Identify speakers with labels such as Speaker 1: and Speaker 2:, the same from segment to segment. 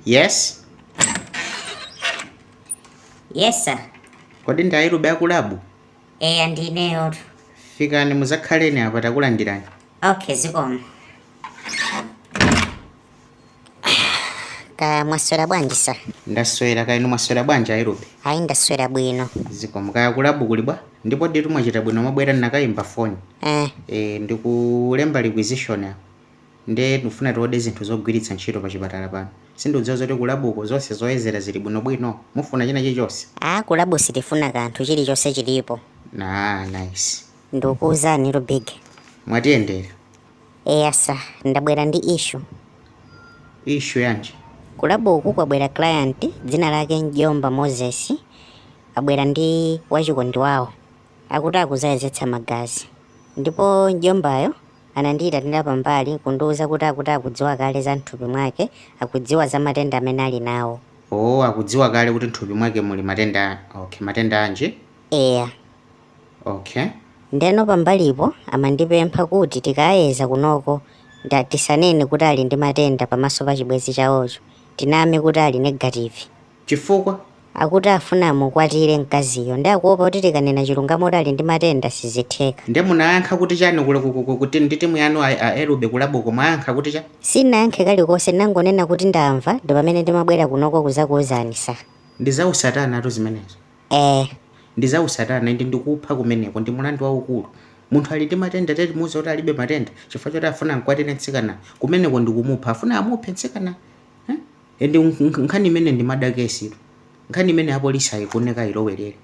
Speaker 1: Yes?
Speaker 2: Yes sir.
Speaker 1: Kodi ndayilube akulabu?
Speaker 2: Ndineyo.
Speaker 1: Fikani muzakhaleni apa takulandirani.
Speaker 2: Okay, zikomo. Ka mwaswera bwanji sir?
Speaker 1: Ndaswera kaya inu mwaswera bwanji ayilube?
Speaker 2: Ayi ndaswera bwino.
Speaker 1: Zikomo kaya kulabu kuli bwa? Ndipo nditu mwachita bwino mwabwera nakayimba foni. Ndikulemba requisition ya. Nde ndifuna tiwode zinthu zogwiritsa ntchito pa chipatala pano. Sindidziwa zoti kulabuko zonse zoyezera zili bwinobwino. Mufuna china chilichonse?
Speaker 2: Kulabu sitifuna kanthu chilichonse chilipo.
Speaker 1: Nice.
Speaker 2: Ndikuwuzani Big.
Speaker 1: Mwatiyendera?
Speaker 2: Sir, ndabwera ndi issue.
Speaker 1: Issue yanji?
Speaker 2: Kulabu uku kwabwera client dzina lake Njomba Moses. Abwera ndi wachikondi wawo. Akuti akuzayezetsa magazi. Ndipo Njombayo anandiyitanira pambali kundiwuza kuti akudziwa kale za mthupi mwake, akudziwa za matenda amene ali nawo.
Speaker 1: Akudziwa kale kuti mthupi mwake muli matenda. Okay, matenda anji? Okay.
Speaker 2: Ndeno pambalipo amandipempha kuti tikayeza kunoko tisanene kuti ali ndi matenda pamaso pa chibwenzi chawocho. Tiname kuti ali negative.
Speaker 1: Chifukwa?
Speaker 2: Akuti afuna mukwatire mkaziyo. Ndakuopa kuti tikanena chilungamo kuti ali ndi matenda sizitheka.
Speaker 1: Nde munayankha kuti chani kuti nditi muyanu Elube kulabuko mwayankha kuti cha?
Speaker 2: Sinayankhe kalikonse, nangonena kuti ndamva ndo pamene ndimabwera kunoko kuzakuwuzani sa.
Speaker 1: Ndizausatana atu zimenezo? Ndizausatana ndi ndikupha kumeneko ndi mulandu waukulu. Munthu ali ndi matenda teti muwuza kuti alibe matenda chifukwa choti afuna nkwatire mtsikana. Kumeneko ndikumupha, afuna amuphe mtsikana. Nkhani imene ndimadakesi. Nkhani imene apolisi ayikuoneka ilowerere.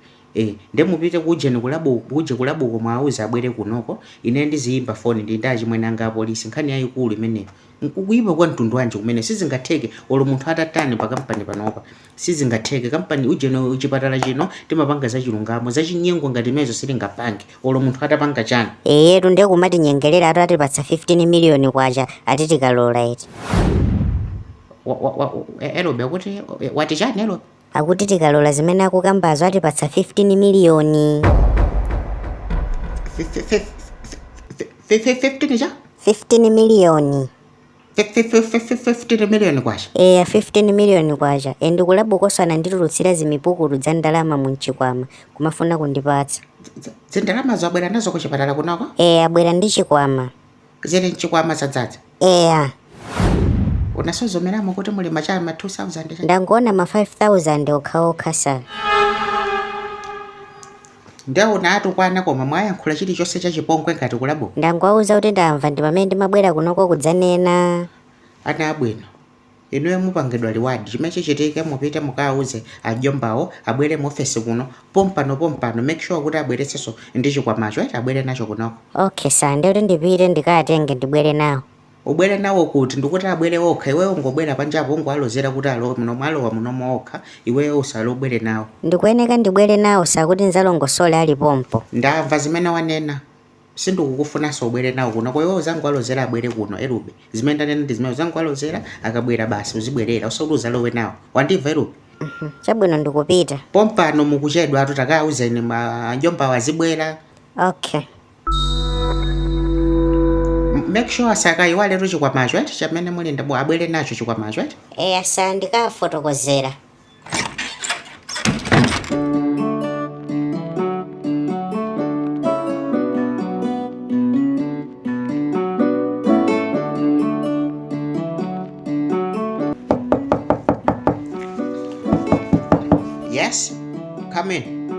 Speaker 1: Nde mupite kujeni kulabuko mwauza abwere kunoko. Ine ndiziyimba foni ndindachi mwene anga apolisi. Nkhani yayikulu imeneyo. Nkukuyipa kwa mtundu wanji kumene sizingatheke olo munthu atatani pa kampani panopa. Sizingatheke kampani ujeno chipatala chino timapanga za chilungamo za chinyengo ngati mezo silingapange olo munthu atapanga chani.
Speaker 2: Yetu ndiye kumati nyengelera atipatsa 15 million kwacha atitikalola iti.
Speaker 1: Elube akuti wati chani Elube?
Speaker 2: Akuti tikalola zimene akukambazo atipatsa 15 million.
Speaker 1: 15 cha?
Speaker 2: 15 million.
Speaker 1: 15 million kwacha?
Speaker 2: 15 million kwacha. Kulabuko ananditulutsira zimipukulu za ndalama munchikwama kumafuna kundipatsa.
Speaker 1: Zindalama zabwera nazo kuchipatala kunoko?
Speaker 2: Abwera ndi chikwama.
Speaker 1: Zili mchikwama zadzaza? Unasozomeramo kuti muli machama 2000?
Speaker 2: Ndangoona ma 5000 okhaokha sa.
Speaker 1: Ndewo unatu kwana koma mwayankhula chilichonse cha chipongwe ngati kulabuko?
Speaker 2: Ndangowauza kuti ndamva ndi pamene ndimabwera kunoko kudzanena.
Speaker 1: Ana abwino. Inuyo mupangidwa liwadi chimene chichitike mupite mukawuze Njombawo abwere mu office kuno pompano make sure kuti abweretsenso ndi chikwamacho abwere nacho kunoko.
Speaker 2: Okay sa, ndiye kuti ndipite ndikatenge ndibwere nawo.
Speaker 1: Ubwere nawo kuti ndikuti abwere okha iweyo ngobwera panjapo ungwalozera kuti alo munomwalowa munomo okha iweyo usalobwere nawo.
Speaker 2: Ndikuyeneka ndibwere nawo sakuti nzalongosole ali pompo.
Speaker 1: Ndamva zimene wanena. Sindikukufunanso ubwere nawo kuno kwa iweyo uzangwalozera abwere kuno Elube. Zimene ndanena ndi zimene uzangwalozera akabwera basi uzibwerera usauduza lowe nawo. Wandimva Elube?
Speaker 2: Chabwino ndikupita.
Speaker 1: Pompano mukuchedwa atu takawuzeni Njomba wazibwera.
Speaker 2: Okay.
Speaker 1: Make sure asakayiwale tu chikwamacho chamene mulinda abwere nacho chikwamacho
Speaker 2: asa ndikafotokozera.
Speaker 1: Yes? Come in.